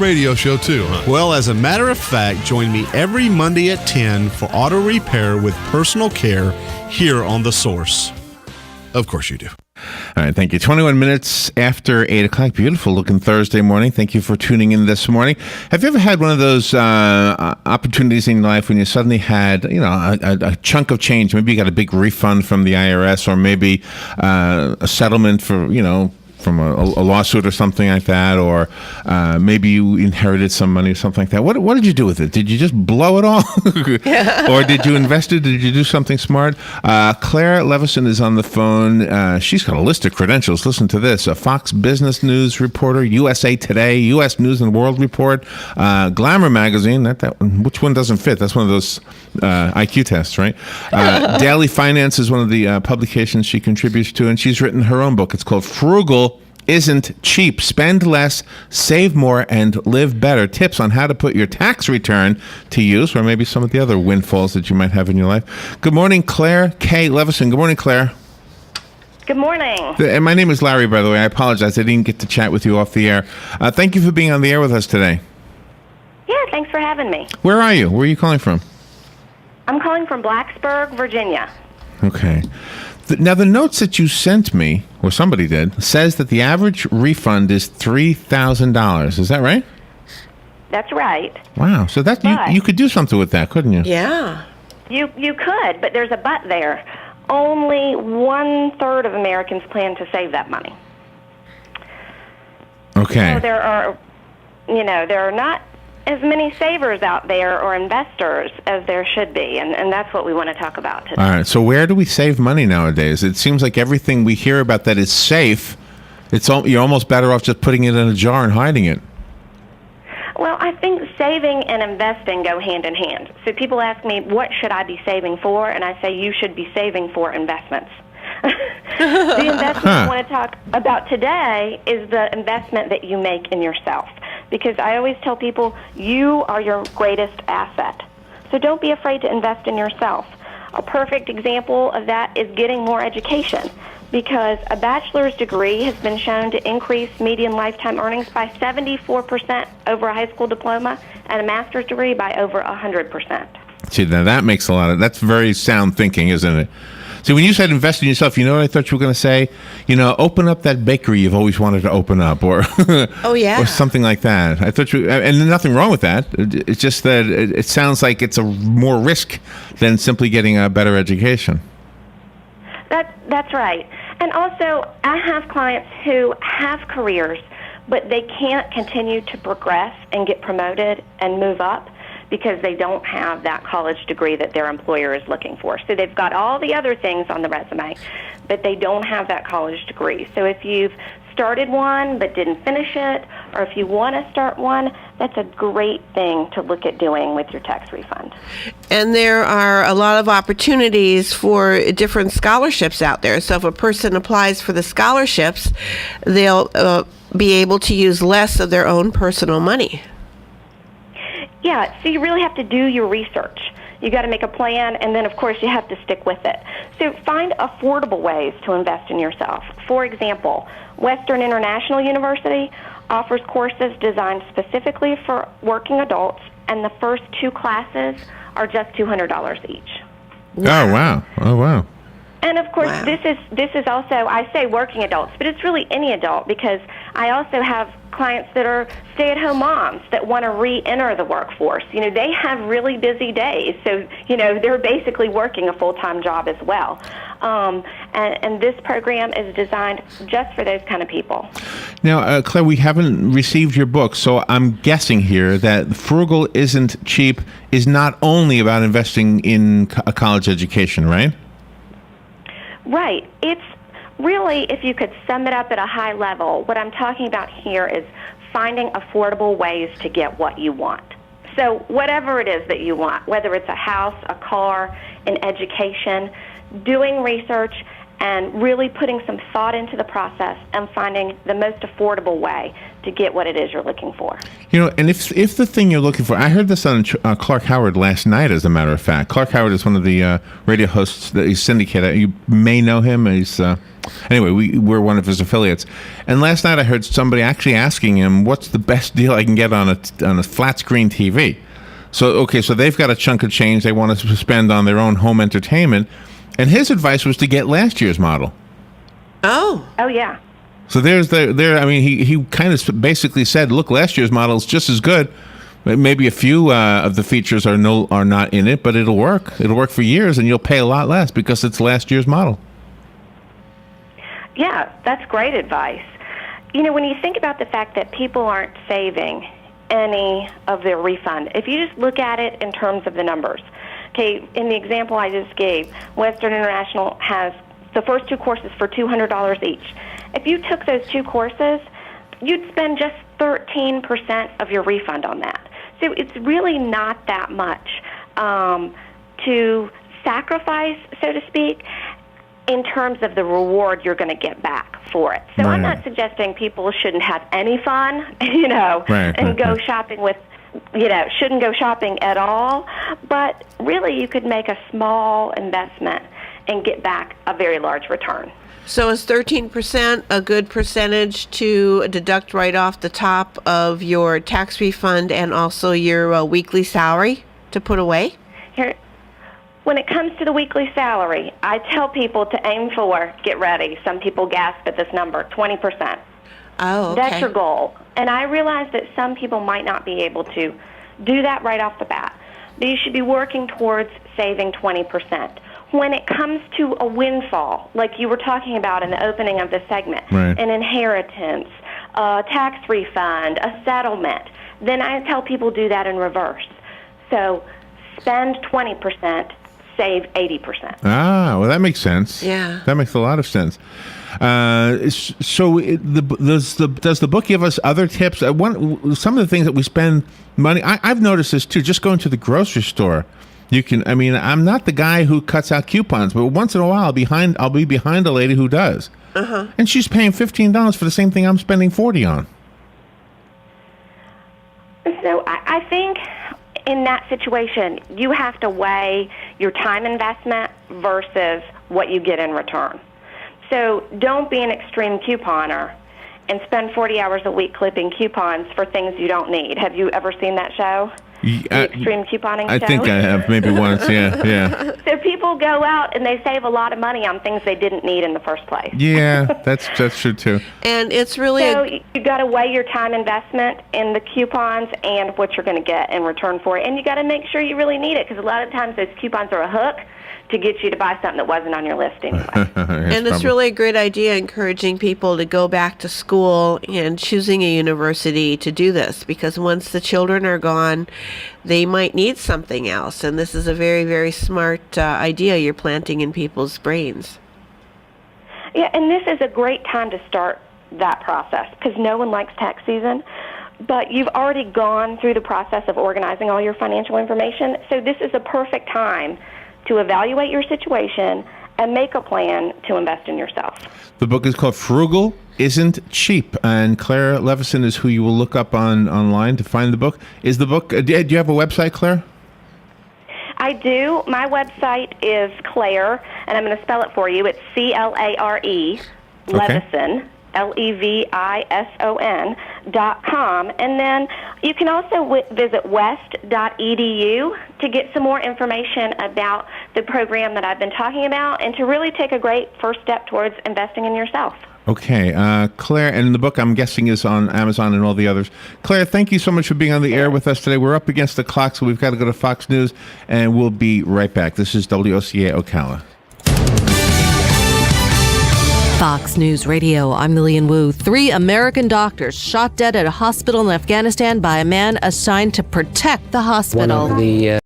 Radio show too, huh? Well, as a matter of fact, join me every Monday at 10 for auto repair with personal care here on The Source. Of course you do. All right, thank you. 21 minutes after 8 o'clock. Beautiful looking Thursday morning. Thank you for tuning in this morning. Have you ever had one of those opportunities in life when you suddenly had, a chunk of change? Maybe you got a big refund from the IRS, or maybe a settlement for, from a lawsuit or something like that, or maybe you inherited some money or something like that. What did you do with it? Did you just blow it all? Or did you invest it? Did you do something smart? Clare Levison is on the phone. She's got a list of credentials. Listen to this. A Fox Business News reporter, USA Today, U.S. News and World Report, Glamour Magazine. Which one doesn't fit? That's one of those IQ tests, right? Daily Finance is one of the publications she contributes to, and she's written her own book. It's called Frugal Isn't Cheap. Spend less, save more, and live better. Tips on how to put your tax return to use, or maybe some of the other windfalls that you might have in your life. Good morning, Clare K. Levison. Good morning, Clare. Good morning. And my name is Larry, by the way. I apologize. I didn't get to chat with you off the air. Thank you for being on the air with us today. Yeah, thanks for having me. Where are you? Where are you calling from? I'm calling from Blacksburg, Virginia. Okay. Now, the notes that you sent me, or somebody did, says that the average refund is $3,000. Is that right? That's right. Wow. So you could do something with that, couldn't you? Yeah. You could, but there's a but there. Only 1/3 of Americans plan to save that money. Okay. So there are not as many savers out there or investors as there should be, and that's what we want to talk about today. All right. So where do we save money nowadays? It seems like everything we hear about that is safe, you're almost better off just putting it in a jar and hiding it. Well, I think saving and investing go hand in hand. So people ask me, what should I be saving for? And I say, you should be saving for investments. The investment I want to talk about today is the investment that you make in yourself. Because I always tell people, you are your greatest asset. So don't be afraid to invest in yourself. A perfect example of that is getting more education, because a bachelor's degree has been shown to increase median lifetime earnings by 74% over a high school diploma, and a master's degree by over 100%. See, now that makes that's very sound thinking, isn't it? See, when you said invest in yourself, you know what I thought you were going to say? Open up that bakery you've always wanted to open up, or oh yeah, or something like that. I thought and there's nothing wrong with that. It's just that it sounds like it's a more risk than simply getting a better education. That's right. And also, I have clients who have careers, but they can't continue to progress and get promoted and move up because they don't have that college degree that their employer is looking for. So they've got all the other things on the resume, but they don't have that college degree. So if you've started one but didn't finish it, or if you want to start one, that's a great thing to look at doing with your tax refund. And there are a lot of opportunities for different scholarships out there. So if a person applies for the scholarships, they'll be able to use less of their own personal money. Yeah, so you really have to do your research. You got to make a plan, and then, of course, you have to stick with it. So find affordable ways to invest in yourself. For example, Western International University offers courses designed specifically for working adults, and the first 2 classes are just $200 each. Wow. Oh, wow. And of course, this is also, I say working adults, but it's really any adult, because I also have clients that are stay-at-home moms that want to re-enter the workforce. They have really busy days, so they're basically working a full-time job as well. And this program is designed just for those kind of people. Now, Clare, we haven't received your book, so I'm guessing here that Frugal Isn't Cheap is not only about investing in a college education, right? Right. It's really, if you could sum it up at a high level, what I'm talking about here is finding affordable ways to get what you want. So whatever it is that you want, whether it's a house, a car, an education, doing research and really putting some thought into the process and finding the most affordable way to get what it is you're looking for. And if the thing you're looking for, I heard this on Clark Howard last night, as a matter of fact. Clark Howard is one of the radio hosts that he's syndicated. You may know him. He's anyway, we're one of his affiliates. And last night I heard somebody actually asking him, what's the best deal I can get on a flat screen TV? So they've got a chunk of change they want to spend on their own home entertainment. And his advice was to get last year's model. Oh, yeah. So he kind of basically said, look, last year's model is just as good. Maybe a few of the features are not in it, but it'll work. It'll work for years, and you'll pay a lot less because it's last year's model. Yeah, that's great advice. When you think about the fact that people aren't saving any of their refund, if you just look at it in terms of the numbers, okay, in the example I just gave, Western International has the first 2 courses for $200 each. If you took those 2 courses, you'd spend just 13% of your refund on that. So it's really not that much to sacrifice, so to speak, in terms of the reward you're going to get back for it. So Right. I'm not suggesting people shouldn't have any fun, and go shopping with, shouldn't go shopping at all. But really, you could make a small investment and get back a very large return. so is 13% a good percentage to deduct right off the top of your tax refund and also your weekly salary to put away? Here, when it comes to the weekly salary, I tell people to aim for, get ready, some people gasp at this number, 20%. Oh, okay. That's your goal. And I realize that some people might not be able to do that right off the bat, but you should be working towards saving 20%. When it comes to a windfall, like you were talking about in the opening of the segment, Right. an inheritance, a tax refund, a settlement, then I tell people do that in reverse. So spend 20%, save 80%. Ah, well, that makes sense. Yeah. That makes a lot of sense. Does the book give us other tips? Some of the things that we spend money, I've noticed this too, just going to the grocery store. I'm not the guy who cuts out coupons, but once in a while I'll be behind a lady who does. Uh-huh. And she's paying $15 for the same thing I'm spending $40 on. So I think in that situation, you have to weigh your time investment versus what you get in return. So don't be an extreme couponer and spend 40 hours a week clipping coupons for things you don't need. Have you ever seen that show? The extreme couponing show? I think I have, maybe once, yeah. So people go out and they save a lot of money on things they didn't need in the first place. Yeah, that's true too. And it's really So you got to weigh your time investment in the coupons and what you're going to get in return for it. And you got to make sure you really need it, because a lot of times those coupons are a hook to get you to buy something that wasn't on your list anyway. And it's really a great idea encouraging people to go back to school and choosing a university to do this, because once the children are gone, they might need something else. And this is a very, very smart idea you're planting in people's brains. Yeah, and this is a great time to start that process, because no one likes tax season. But you've already gone through the process of organizing all your financial information, so this is a perfect time to evaluate your situation and make a plan to invest in yourself. The book is called Frugal Isn't Cheap, and Clare Levison is who you will look up online to find the book. Is the book? Do you have a website, Clare? I do. My website is Clare, and I'm going to spell it for you. It's Clare, Levison, Levison.com. And then you can also visit west.edu to get some more information about the program that I've been talking about and to really take a great first step towards investing in yourself. Okay, Clare, and the book I'm guessing is on Amazon and all the others. Clare, thank you so much for being on the air with us today. We're up against the clock, so we've got to go to Fox News, and we'll be right back. This is WOCA Ocala. Fox News Radio, I'm Lillian Wu. 3 American doctors shot dead at a hospital in Afghanistan by a man assigned to protect the hospital. One of the